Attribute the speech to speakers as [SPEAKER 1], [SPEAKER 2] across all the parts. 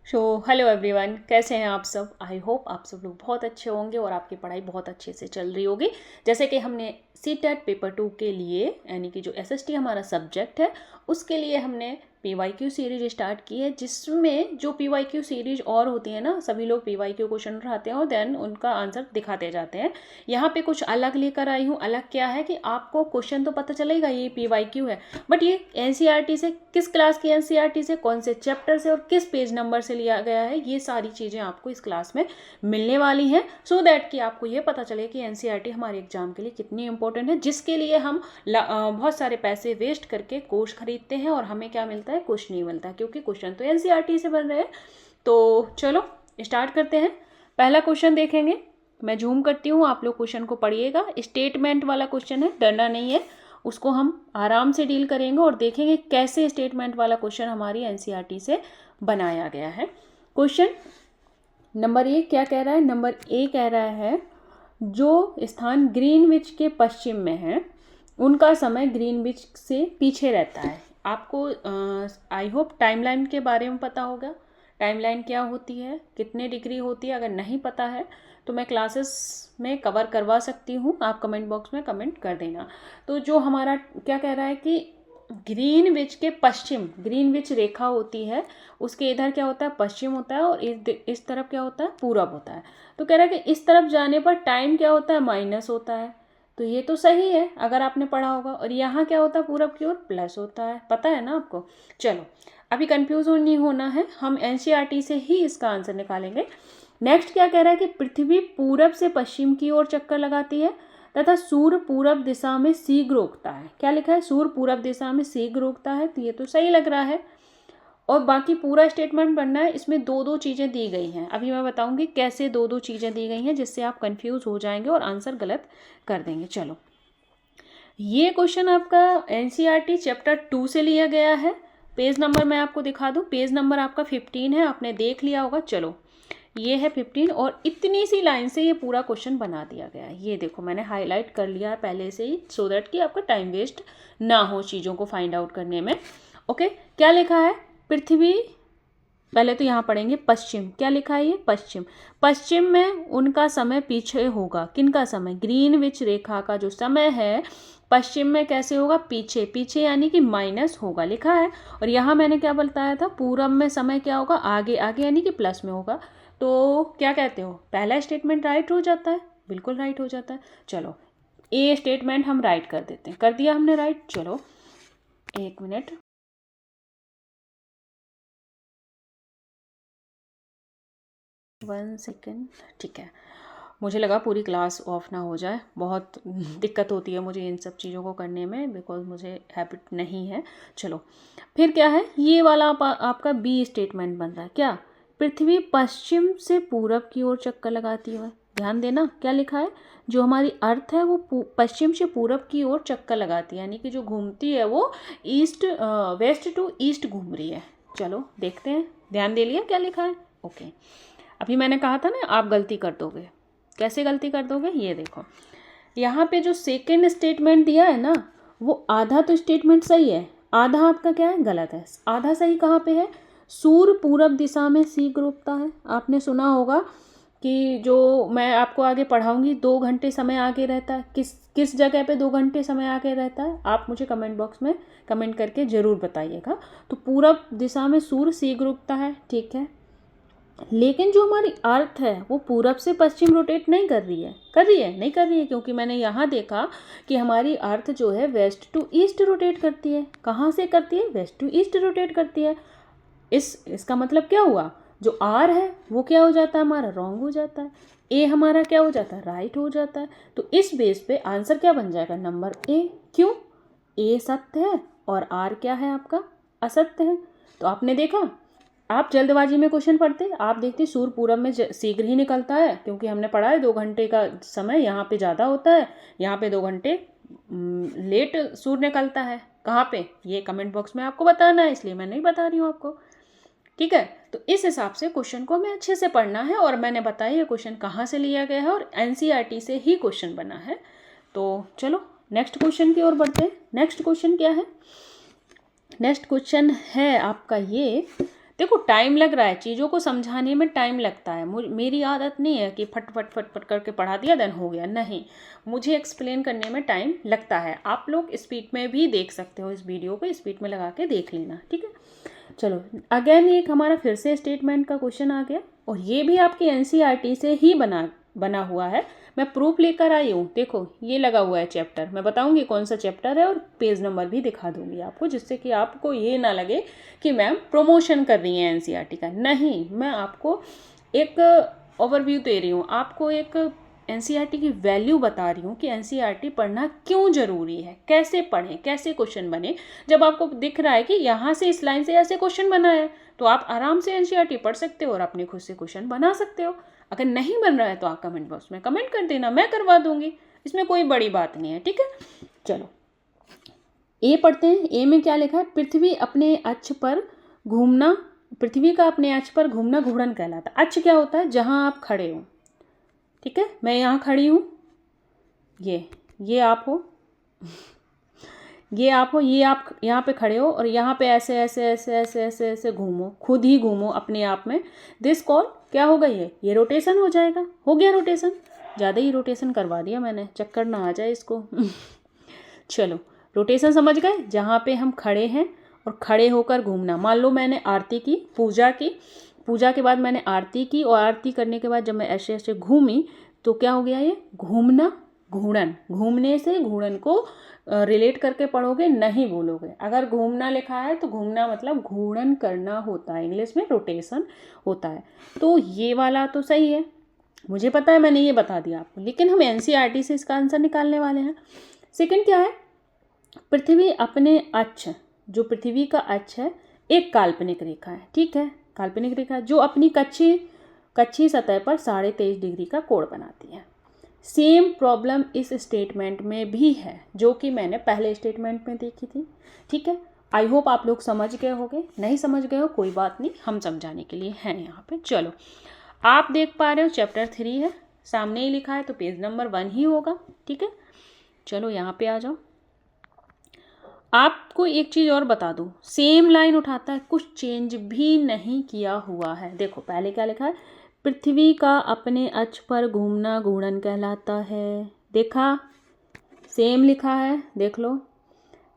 [SPEAKER 1] Hello everyone, कैसे हैं आप सब। आई होप आप सब लोग बहुत अच्छे होंगे और आपकी पढ़ाई बहुत अच्छे से चल रही होगी। जैसे कि हमने सीटेट पेपर 2 के लिए यानी कि जो एसएसटी हमारा सब्जेक्ट है उसके लिए हमने पीवाईक्यू सीरीज स्टार्ट की है, जिसमें जो पीवाईक्यू सीरीज और होती है ना, सभी लोग पीवाईक्यू क्वेश्चन उठाते हैं और देन उनका आंसर दिखाते जाते हैं। यहाँ पे कुछ अलग लेकर आई हूँ। अलग क्या है कि आपको क्वेश्चन तो पता चलेगा ये पीवाईक्यू है, बट ये एनसीईआरटी से, किस क्लास की एनसीईआरटी से, कौन से चैप्टर से और किस पेज नंबर से लिया गया है, ये सारी चीज़ें आपको इस क्लास में मिलने वाली हैं। सो दैट कि आपको ये पता चले कि एनसीईआरटी हमारे एग्जाम के लिए कितनी इंपॉर्टेंट है, जिसके लिए हम बहुत सारे पैसे वेस्ट करके कोर्स खरीदते हैं और हमें क्या मिलता है, कुछ नहीं मिलता, क्योंकि क्वेश्चन तो एनसीईआरटी से बन रहे हैं। तो चलो स्टार्ट करते हैं। पहला क्वेश्चन देखेंगे। मैं जूम करती हूँ, आप लोग क्वेश्चन को पढ़िएगा। स्टेटमेंट वाला क्वेश्चन है, डरना नहीं है, उसको हम आराम से डील करेंगे और देखेंगे कैसे स्टेटमेंट वाला क्वेश्चन हमारी एनसीईआरटी से बनाया गया है। क्वेश्चन नंबर 1 क्या कह रहा है? नंबर ए कह रहा है जो स्थान ग्रीनविच के पश्चिम में है उनका समय ग्रीनविच से पीछे रहता है। आपको आई होप टाइमलाइन के बारे में पता होगा। टाइमलाइन क्या होती है, कितने डिग्री होती है, अगर नहीं पता है तो मैं क्लासेस में कवर करवा सकती हूँ, आप कमेंट बॉक्स में कमेंट कर देना। तो जो हमारा क्या कह रहा है कि ग्रीनविच के पश्चिम, ग्रीनविच रेखा होती है, उसके इधर क्या होता है, पश्चिम होता है, और इस तरफ क्या होता है, पूरब होता है। तो कह रहा है कि इस तरफ जाने पर टाइम क्या होता है, माइनस होता है। तो ये तो सही है अगर आपने पढ़ा होगा। और यहाँ क्या होता है, पूरब की ओर प्लस होता है, पता है ना आपको। चलो अभी कंफ्यूज नहीं होना है, हम एनसीईआरटी से ही इसका आंसर निकालेंगे। नेक्स्ट क्या कह रहा है कि पृथ्वी पूरब से पश्चिम की ओर चक्कर लगाती है तथा सूर्य पूरब दिशा में शीघ्र उगता है। क्या लिखा है, सूर्य पूरब दिशा में शीघ्र उगता है, तो ये तो सही लग रहा है। और बाकी पूरा स्टेटमेंट बनना है, इसमें दो दो चीज़ें दी गई हैं। अभी मैं बताऊंगी कैसे दो दो चीज़ें दी गई हैं जिससे आप कंफ्यूज हो जाएंगे और आंसर गलत कर देंगे। चलो ये क्वेश्चन आपका एनसीईआरटी चैप्टर 2 से लिया गया है। पेज नंबर मैं आपको दिखा दूं, पेज नंबर आपका 15 है, आपने देख लिया होगा। चलो ये है 15 और इतनी सी लाइन से ये पूरा क्वेश्चन बना दिया गया है। ये देखो मैंने हाईलाइट कर लिया है पहले से ही, सो दैट कि आपका टाइम वेस्ट ना हो चीज़ों को फाइंड आउट करने में। ओके, क्या लिखा है, पृथ्वी, पहले तो यहाँ पढ़ेंगे पश्चिम। क्या लिखा है ये, पश्चिम। पश्चिम में उनका समय पीछे होगा, किनका समय, ग्रीनविच रेखा का जो समय है पश्चिम में कैसे होगा, पीछे। पीछे यानी कि माइनस होगा, लिखा है। और यहाँ मैंने क्या बताया था, पूरब में समय क्या होगा, आगे। आगे यानी कि प्लस में होगा। तो क्या कहते हो, पहला स्टेटमेंट राइट हो जाता है, बिल्कुल राइट हो जाता है। चलो ए स्टेटमेंट हम राइट कर देते हैं, कर दिया हमने राइट। चलो एक मिनट, वन सेकेंड, ठीक है। मुझे लगा पूरी क्लास ऑफ ना हो जाए, बहुत दिक्कत होती है मुझे इन सब चीज़ों को करने में, बिकॉज मुझे हैबिट नहीं है। चलो फिर क्या है, ये वाला आपका बी स्टेटमेंट बन रहा है। क्या, पृथ्वी पश्चिम से पूरब की ओर चक्कर लगाती है। ध्यान देना क्या लिखा है, जो हमारी अर्थ है वो पश्चिम से पूरब की ओर चक्कर लगाती है, यानी कि जो घूमती है वो ईस्ट, वेस्ट टू ईस्ट घूम रही है। चलो देखते हैं, ध्यान दे लिया क्या लिखा है। ओके, अभी मैंने कहा था ना आप गलती कर दोगे। कैसे गलती कर दोगे, ये देखो यहाँ पे जो सेकंड स्टेटमेंट दिया है ना, वो आधा तो स्टेटमेंट सही है, आधा आपका क्या है, गलत है। आधा सही कहाँ पे है, सूर्य पूरब दिशा में शीघ्र उगता है। आपने सुना होगा कि जो मैं आपको आगे पढ़ाऊंगी 2 घंटे समय आगे रहता है, किस जगह पे 2 घंटे समय आगे रहता है, आप मुझे कमेंट बॉक्स में कमेंट करके ज़रूर बताइएगा। तो पूरब दिशा में सूर्य शीघ्र उगता है, ठीक है। लेकिन जो हमारी अर्थ है वो पूरब से पश्चिम रोटेट नहीं कर रही है, कर रही है, नहीं कर रही है, क्योंकि मैंने यहाँ देखा कि हमारी अर्थ जो है वेस्ट टू ईस्ट रोटेट करती है। कहाँ से करती है, वेस्ट टू ईस्ट रोटेट करती है। इसका मतलब क्या हुआ, जो आर है वो क्या हो जाता है, हमारा रॉन्ग हो जाता है। ए हमारा क्या हो जाता है, राइट हो जाता है। तो इस बेस पे आंसर क्या बन जाएगा, नंबर ए। क्यों, ए सत्य है और आर क्या है आपका, असत्य है। तो आपने देखा, आप जल्दबाजी में क्वेश्चन पढ़ते, आप देखते सूर्य पूरब में शीघ्र ही निकलता है, क्योंकि हमने पढ़ा है 2 घंटे का समय यहाँ पे ज़्यादा होता है, यहाँ पे 2 घंटे लेट सूर्य निकलता है। कहाँ पे, ये कमेंट बॉक्स में आपको बताना है, इसलिए मैं नहीं बता रही हूँ आपको, ठीक है। तो इस हिसाब से क्वेश्चन को हमें अच्छे से पढ़ना है। और मैंने बताया ये क्वेश्चन कहाँ से लिया गया है, और एनसीईआरटी से ही क्वेश्चन बना है। तो चलो नेक्स्ट क्वेश्चन की ओर बढ़ते हैं। नेक्स्ट क्वेश्चन क्या है, नेक्स्ट क्वेश्चन है आपका ये, देखो टाइम लग रहा है, चीज़ों को समझाने में टाइम लगता है। मेरी आदत नहीं है कि फट फट फट फट करके पढ़ा दिया देन हो गया, नहीं, मुझे एक्सप्लेन करने में टाइम लगता है। आप लोग स्पीड में भी देख सकते हो, इस वीडियो को स्पीड में लगा के देख लेना, ठीक है। चलो अगेन एक हमारा फिर से स्टेटमेंट का क्वेश्चन आ गया, और ये भी आपकी एनसीईआरटी से ही बना हुआ है। मैं प्रूफ लेकर आई हूँ, देखो ये लगा हुआ है चैप्टर, मैं बताऊंगी कौन सा चैप्टर है और पेज नंबर भी दिखा दूंगी आपको, जिससे कि आपको ये ना लगे कि मैम प्रमोशन कर रही है एनसीईआरटी का। नहीं, मैं आपको एक ओवरव्यू दे रही हूँ, आपको एक एनसीईआरटी की वैल्यू बता रही हूँ कि एनसीईआरटी पढ़ना क्यों ज़रूरी है, कैसे पढ़ें, कैसे क्वेश्चन बने। जब आपको दिख रहा है कि यहाँ से इस लाइन से ऐसे क्वेश्चन बना है, तो आप आराम से एनसीईआरटी पढ़ सकते हो और अपने खुद से क्वेश्चन बना सकते हो। अगर नहीं बन रहा है तो आप कमेंट बॉक्स में कमेंट कर देना, मैं करवा दूंगी, इसमें कोई बड़ी बात नहीं है, ठीक है। चलो ए पढ़ते हैं। ए में क्या लिखा है, पृथ्वी अपने अक्ष पर घूमना, पृथ्वी का अपने अक्ष पर घूमना घूर्णन कहलाता है। अक्ष क्या होता है, जहां आप खड़े हो, ठीक है, मैं यहाँ खड़ी हूँ, ये आप हो, ये आप हो, ये आप यहाँ पे खड़े हो और यहाँ पे ऐसे ऐसे ऐसे ऐसे ऐसे ऐसे घूमो, खुद ही घूमो अपने आप में, दिस कॉल क्या होगा, ये रोटेशन हो जाएगा। हो गया रोटेशन, ज़्यादा ही रोटेशन करवा दिया मैंने, चक्कर ना आ जाए इसको। चलो रोटेशन समझ गए, जहाँ पे हम खड़े हैं और खड़े होकर घूमना। मान लो मैंने आरती की, पूजा के बाद मैंने आरती की, और आरती करने के बाद जब मैं ऐसे ऐसे घूमी तो क्या हो गया, ये घूमना घूर्णन। घूमने से घूर्णन को रिलेट करके पढ़ोगे, नहीं बोलोगे। अगर घूमना लिखा है तो घूमना मतलब घूर्णन करना होता है, इंग्लिश में रोटेशन होता है। तो ये वाला तो सही है, मुझे पता है, मैंने ये बता दिया आपको, लेकिन हम एनसीईआरटी से इसका आंसर निकालने वाले हैं। सेकंड क्या है, पृथ्वी अपने अक्ष, जो पृथ्वी का अक्ष है एक काल्पनिक रेखा है, ठीक है, काल्पनिक रेखा जो अपनी कच्ची सतह पर 23.5 डिग्री का कोण बनाती है। सेम प्रॉब्लम इस स्टेटमेंट में भी है, जो कि मैंने पहले स्टेटमेंट में देखी थी, ठीक है। आई होप आप लोग समझ गए होंगे, नहीं समझ गए हो कोई बात नहीं, हम समझाने के लिए हैं यहाँ पे। चलो आप देख पा रहे हो चैप्टर 3 है, सामने ही लिखा है तो पेज नंबर 1 ही होगा, ठीक है। चलो यहाँ पे आ जाओ, आपको एक चीज़ और बता दूँ, सेम लाइन उठाता है, कुछ चेंज भी नहीं किया हुआ है। देखो पहले क्या लिखा है, पृथ्वी का अपने अक्ष पर घूमना घूर्णन कहलाता है, देखा, सेम लिखा है, देख लो,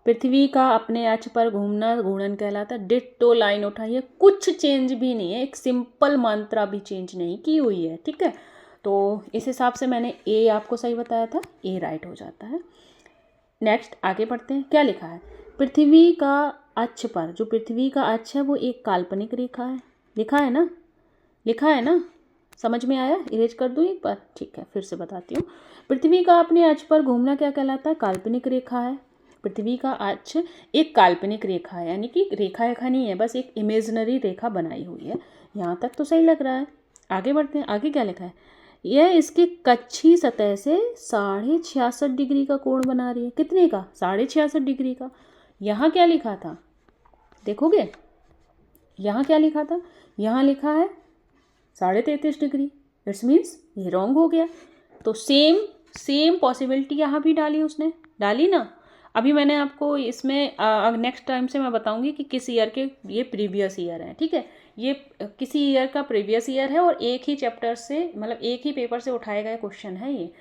[SPEAKER 1] पृथ्वी का अपने अक्ष पर घूमना घूर्णन कहलाता है, डिट्टो लाइन उठाई है, कुछ चेंज भी नहीं है, एक सिंपल मात्रा भी चेंज नहीं की हुई है, ठीक है। तो इस हिसाब से मैंने ए आपको सही बताया था, ए राइट हो जाता है। नेक्स्ट आगे बढ़ते हैं, क्या लिखा है, पृथ्वी का अक्ष पर, जो पृथ्वी का अक्ष है वो एक काल्पनिक रेखा है, लिखा है ना, लिखा है ना, समझ में आया, इरेज कर दूँ एक बार, ठीक है, फिर से बताती हूँ। पृथ्वी का अपने अक्ष पर घूमना क्या कहलाता है, काल्पनिक रेखा है। पृथ्वी का अक्ष एक काल्पनिक रेखा है, यानी कि रेखा नहीं है, बस एक इमेजिनरी रेखा बनाई हुई है। यहाँ तक तो सही लग रहा है, आगे बढ़ते हैं, आगे क्या लिखा है, यह इसकी कच्ची सतह से 66.5 डिग्री का कोण बना रही है, कितने का, 66.5 डिग्री का। यहाँ क्या लिखा था, देखोगे, यहाँ क्या लिखा था, यहाँ लिखा है 33.5 डिग्री, इट्स मीन्स ये रॉन्ग हो गया। तो सेम पॉसिबिलिटी यहाँ भी डाली, उसने डाली ना। अभी मैंने आपको इसमें नेक्स्ट टाइम से मैं बताऊंगी कि किस ईयर के ये प्रीवियस ईयर है, ठीक है, ये किसी ईयर का प्रीवियस ईयर है, और एक ही चैप्टर से, मतलब एक ही पेपर से उठाए गए क्वेश्चन है ये,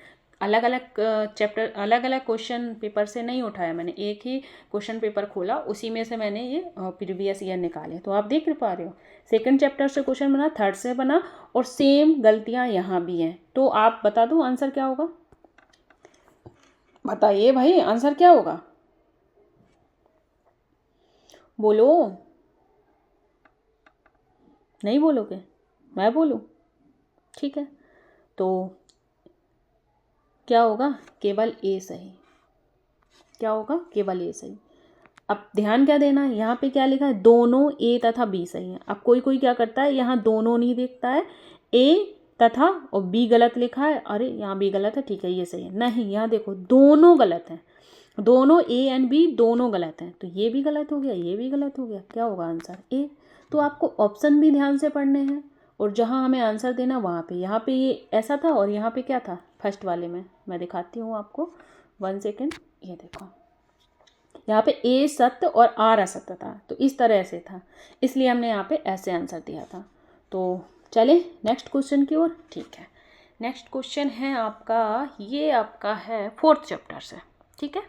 [SPEAKER 1] अलग अलग चैप्टर, अलग अलग क्वेश्चन पेपर से नहीं उठाया मैंने, एक ही क्वेश्चन पेपर खोला, उसी में से मैंने ये प्रीवियस ईयर निकाले। तो आप देख पा रहे हो, सेकंड चैप्टर से क्वेश्चन बना, थर्ड से बना, और सेम गलतियां यहाँ भी हैं। तो आप बता दो आंसर क्या होगा, बताइए भाई आंसर क्या होगा, बोलो, नहीं बोलोगे, मैं बोलूँ, ठीक है। तो क्या होगा, केवल ए सही, क्या होगा, केवल ए सही। अब ध्यान क्या देना है, यहाँ पे क्या लिखा है, दोनों ए तथा बी सही है। अब कोई क्या करता है, यहाँ दोनों नहीं देखता है, ए तथा और बी गलत लिखा है, अरे यहाँ बी गलत है, ठीक है ये सही है, नहीं, यहाँ देखो दोनों गलत हैं, दोनों ए एंड बी दोनों गलत हैं, तो ये भी गलत हो गया, ये भी गलत हो गया, क्या होगा आंसर, ए। तो आपको ऑप्शन भी ध्यान से पढ़ने हैं, और जहाँ हमें आंसर देना वहाँ पे, यहाँ पे ये ऐसा था और यहाँ पे क्या था, फर्स्ट वाले में मैं दिखाती हूँ आपको, 1 सेकेंड, ये देखो, यहाँ पे ए सत्य और आर असत्य था, तो इस तरह से था, इसलिए हमने यहाँ पे ऐसे आंसर दिया था। तो चले नेक्स्ट क्वेश्चन की ओर। ठीक है, नेक्स्ट क्वेश्चन है आपका, ये आपका है 4th चैप्टर से। ठीक है,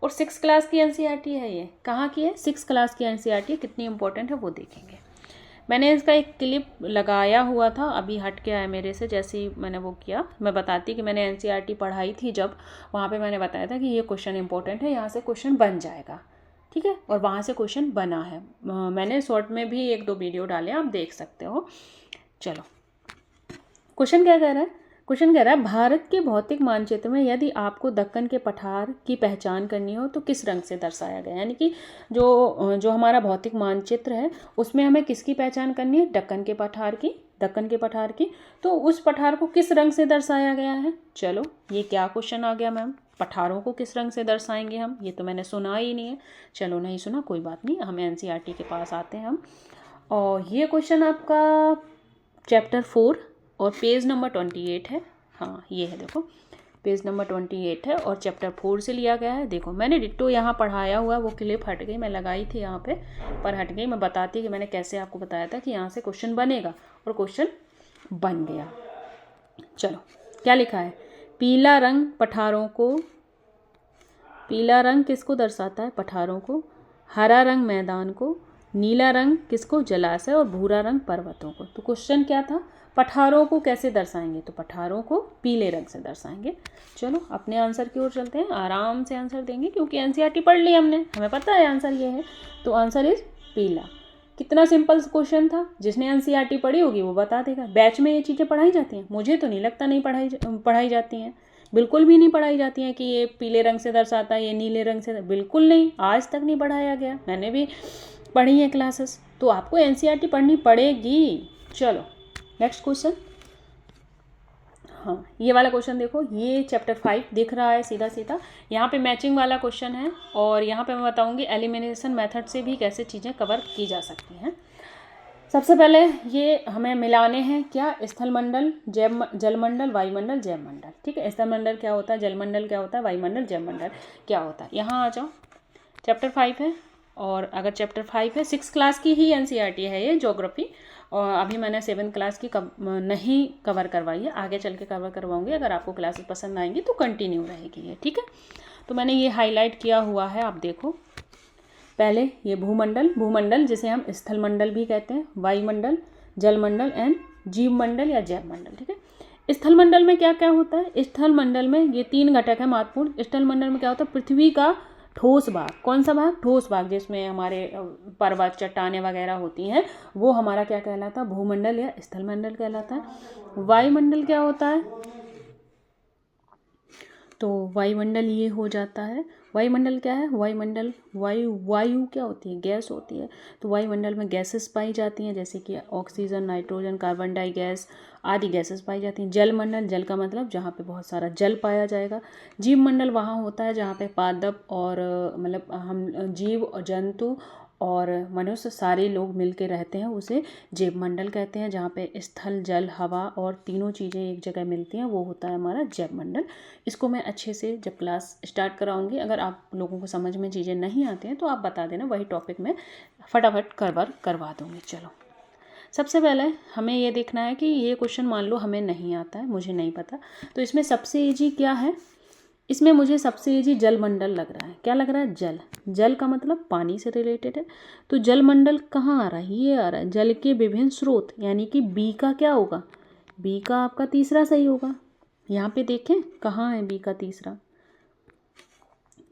[SPEAKER 1] और 6th क्लास की एनसीईआरटी है। ये कहाँ की है? 6th क्लास की एनसीईआरटी। कितनी इंपॉर्टेंट है वो देखेंगे। मैंने इसका एक क्लिप लगाया हुआ था, अभी हट गया है मेरे से, जैसे ही मैंने वो किया मैं बताती कि मैंने एनसीईआरटी पढ़ाई थी जब, वहाँ पे मैंने बताया था कि ये क्वेश्चन इंपॉर्टेंट है, यहाँ से क्वेश्चन बन जाएगा। ठीक है, और वहाँ से क्वेश्चन बना है। मैंने शॉर्ट में भी 1-2 वीडियो डाले, आप देख सकते हो। चलो, क्वेश्चन क्या कह रहा है? क्वेश्चन कह रहा है, भारत के भौतिक मानचित्र में यदि आपको दक्कन के पठार की पहचान करनी हो तो किस रंग से दर्शाया गया? यानी कि जो हमारा भौतिक मानचित्र है उसमें हमें किसकी पहचान करनी है? दक्कन के पठार की। तो उस पठार को किस रंग से दर्शाया गया है? चलो, ये क्या क्वेश्चन आ गया मैम, पठारों को किस रंग से दर्शाएंगे हम? ये तो मैंने सुना ही नहीं है। चलो, नहीं सुना कोई बात नहीं, हम एनसीईआरटी के पास आते हैं हम। और ये क्वेश्चन आपका चैप्टर 4 और पेज नंबर 28 है। हाँ, ये है, देखो पेज नंबर 28 है और चैप्टर 4 से लिया गया है। देखो, मैंने डिट्टो यहाँ पढ़ाया हुआ, वो क्लिप हट गई, मैं लगाई थी यहाँ पे पर हट गई। मैं बताती कि मैंने कैसे आपको बताया था कि यहाँ से क्वेश्चन बनेगा, और क्वेश्चन बन गया। चलो, क्या लिखा है? पीला रंग किसको दर्शाता है? पठारों को। हरा रंग मैदान को। नीला रंग किसको? जलाशय। और भूरा रंग पर्वतों को। तो क्वेश्चन क्या था? पठारों को कैसे दर्शाएंगे? तो पठारों को पीले रंग से दर्शाएंगे। चलो, अपने आंसर की ओर चलते हैं, आराम से आंसर देंगे क्योंकि एनसीईआरटी पढ़ ली हमने, हमें पता है आंसर ये है। तो आंसर इज पीला। कितना सिंपल क्वेश्चन था, जिसने एनसीईआरटी पढ़ी होगी वो बता देगा। बैच में ये चीज़ें पढ़ाई जाती हैं? मुझे तो नहीं लगता नहीं पढ़ाई जाती हैं, बिल्कुल भी नहीं पढ़ाई जाती हैं कि ये पीले रंग से दर्शाता है, ये नीले रंग से, बिल्कुल नहीं, आज तक नहीं पढ़ाया गया। मैंने भी पढ़ी है क्लासेस, तो आपको एनसीईआरटी पढ़नी पड़ेगी। चलो, नेक्स्ट क्वेश्चन। हाँ, ये वाला क्वेश्चन देखो, ये चैप्टर 5 दिख रहा है सीधा सीधा। यहाँ पे मैचिंग वाला क्वेश्चन है, और यहाँ पे मैं बताऊँगी एलिमिनेशन मेथड से भी कैसे चीज़ें कवर की जा सकती हैं। सबसे पहले ये हमें मिलाने हैं क्या? स्थलमंडल, जलमंडल, वायुमंडल, जैवमंडल। ठीक है, स्थलमंडल क्या होता है, जलमंडल क्या होता है, वायुमंडल, जैवमंडल क्या होता है। यहाँ आ जाओ, चैप्टर 5 है, और अगर चैप्टर 5 है, 6th क्लास की ही एनसीईआरटी है ये, ज्योग्राफी। और अभी मैंने 7th क्लास की नहीं कवर करवाई है, आगे चल के कवर करवाऊंगी। अगर आपको क्लासेस पसंद आएंगी तो कंटिन्यू रहेगी ये। ठीक है, तो मैंने ये हाईलाइट किया हुआ है, आप देखो। पहले ये भूमंडल जिसे हम स्थलमंडल भी कहते हैं, वायुमंडल, जलमंडल एंड जीवमंडल या जैवमंडल। ठीक है, स्थलमंडल में क्या क्या होता है? स्थलमंडल में ये 3 घटक है महत्वपूर्ण। स्थलमंडल में क्या होता है? पृथ्वी का ठोस भाग। कौन सा भाग? ठोस भाग, जिसमें हमारे पर्वत, चट्टानें वगैरह होती हैं, वो हमारा क्या कहलाता है? भूमंडल या स्थलमंडल कहलाता है। वायुमंडल क्या होता है? तो वायुमंडल ये हो जाता है। वायुमंडल क्या है? वायुमंडल वायु क्या होती है? गैस होती है। तो वायुमंडल में गैसेस पाई जाती हैं, जैसे कि ऑक्सीजन, नाइट्रोजन, कार्बन डाई गैस आदि गैसेस पाई जाती हैं। जलमंडल, जल का मतलब जहाँ पे बहुत सारा जल पाया जाएगा। जीवमंडल वहाँ होता है जहाँ पे पादप और मतलब हम जीव, जंतु और मनुष्य सारे लोग मिल के रहते हैं, उसे जैवमंडल कहते हैं। जहाँ पे स्थल, जल, हवा और तीनों चीज़ें एक जगह मिलती हैं, वो होता है हमारा जैवमंडल। इसको मैं अच्छे से जब क्लास स्टार्ट कराऊंगी, अगर आप लोगों को समझ में चीज़ें नहीं आती हैं तो आप बता देना, वही टॉपिक में फटाफट कवर करवा दूँगी। चलो, सबसे पहले हमें ये देखना है कि ये क्वेश्चन मान लो हमें नहीं आता है, मुझे नहीं पता, तो इसमें सबसे ईजी क्या है? इसमें मुझे सबसे ईजी जलमंडल लग रहा है। क्या लग रहा है? जल का मतलब पानी से रिलेटेड है। तो जलमंडल कहाँ आ रहा है? ये आ रहा है, जल के विभिन्न स्रोत, यानी कि बी का क्या होगा? बी का आपका तीसरा सही होगा। यहाँ पे देखें कहाँ है बी का तीसरा,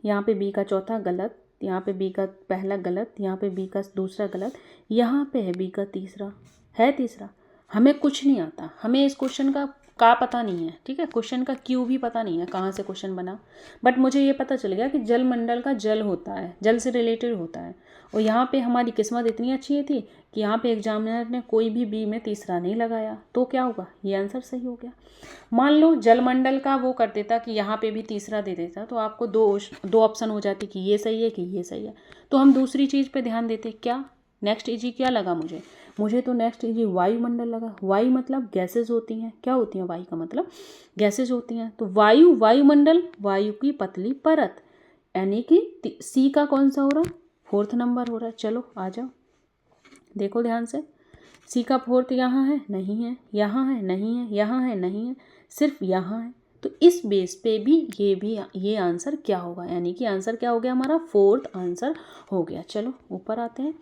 [SPEAKER 1] यहाँ पे बी का चौथा गलत, यहाँ पे बी का पहला गलत, यहाँ पे बी का दूसरा गलत, यहाँ पे है बी का तीसरा, है तीसरा। हमें कुछ नहीं आता, हमें इस क्वेश्चन का पता नहीं है। ठीक है, क्वेश्चन का क्यों भी पता नहीं है, कहाँ से क्वेश्चन बना, बट मुझे ये पता चल गया कि जलमंडल का जल होता है, जल से रिलेटेड होता है। और यहाँ पे हमारी किस्मत इतनी अच्छी थी कि यहाँ पे एग्जामिनर ने कोई भी बी में तीसरा नहीं लगाया, तो क्या होगा? ये आंसर सही हो गया। मान लो जलमंडल का वो कर देता कि यहाँ पे भी तीसरा दे देता, तो आपको दो ऑप्शन हो जाती कि ये सही है कि ये सही है। तो हम दूसरी चीज़ पे ध्यान देते। क्या नेक्स्ट इजी क्या लगा मुझे तो नेक्स्ट इजी वायुमंडल लगा। वायु मतलब गैसेज होती हैं। क्या होती हैं? वायु का मतलब गैसेज होती हैं। तो वायुमंडल, वायु की पतली परत, यानी कि सी का कौन सा हो रहा है, 4th नंबर हो रहा है। चलो आ जाओ, देखो ध्यान से, सी का 4th यहाँ है नहीं है, यहाँ है नहीं है, यहाँ है नहीं है, सिर्फ यहाँ है। तो इस बेस पे भी ये आंसर क्या होगा, यानी कि आंसर क्या हो गया हमारा, 4th आंसर हो गया। चलो ऊपर आते हैं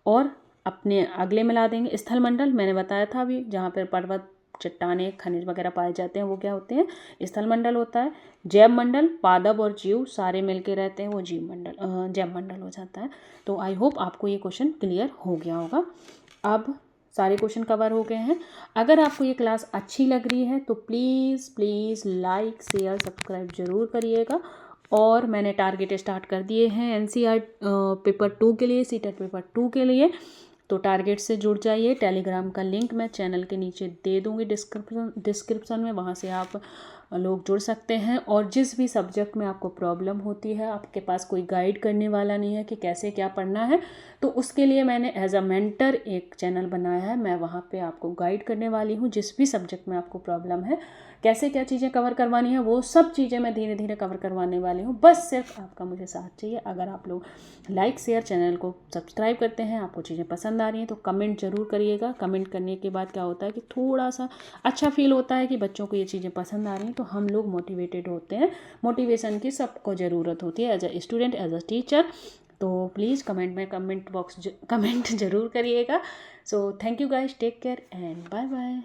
[SPEAKER 1] और अपने अगले मिला देंगे। स्थल मंडल मैंने बताया था अभी, जहाँ पर पर्वत, चट्टाने, खनिज वगैरह पाए जाते हैं वो क्या होते हैं, स्थल मंडल होता है। जैव मंडल पादप और जीव सारे मिलके रहते हैं, वो जैव मंडल हो जाता है। तो आई होप आपको ये क्वेश्चन क्लियर हो गया होगा। अब सारे क्वेश्चन कवर हो गए हैं। अगर आपको ये क्लास अच्छी लग रही है तो please please like share subscribe जरूर करिएगा। और मैंने टारगेट स्टार्ट कर दिए हैं एनसीईआरटी पेपर 2 के लिए, सीटेट पेपर 2 के लिए। तो टारगेट से जुड़ जाइए। टेलीग्राम का लिंक मैं चैनल के नीचे दे दूँगी डिस्क्रिप्शन में, वहाँ से आप लोग जुड़ सकते हैं। और जिस भी सब्जेक्ट में आपको प्रॉब्लम होती है, आपके पास कोई गाइड करने वाला नहीं है कि कैसे क्या पढ़ना है, तो उसके लिए मैंने एज अ मेंटर एक चैनल बनाया है। मैं वहाँ पे आपको गाइड करने वाली हूँ। जिस भी सब्जेक्ट में आपको प्रॉब्लम है, कैसे क्या चीज़ें कवर करवानी है, वो सब चीज़ें मैं धीरे धीरे कवर करवाने वाली हूँ। बस सिर्फ आपका मुझे साथ चाहिए। अगर आप लोग लाइक शेयर चैनल को सब्सक्राइब करते हैं, आपको चीज़ें पसंद आ रही हैं, तो कमेंट ज़रूर करिएगा। कमेंट करने के बाद क्या होता है कि थोड़ा सा अच्छा फील होता है कि बच्चों को ये चीज़ें पसंद आ रही हैं, तो हम लोग मोटिवेटेड होते हैं। मोटिवेशन की सबको ज़रूरत होती है as a student, as a teacher. तो प्लीज़ कमेंट ज़रूर करिएगा। So thank you guys, take care and bye bye.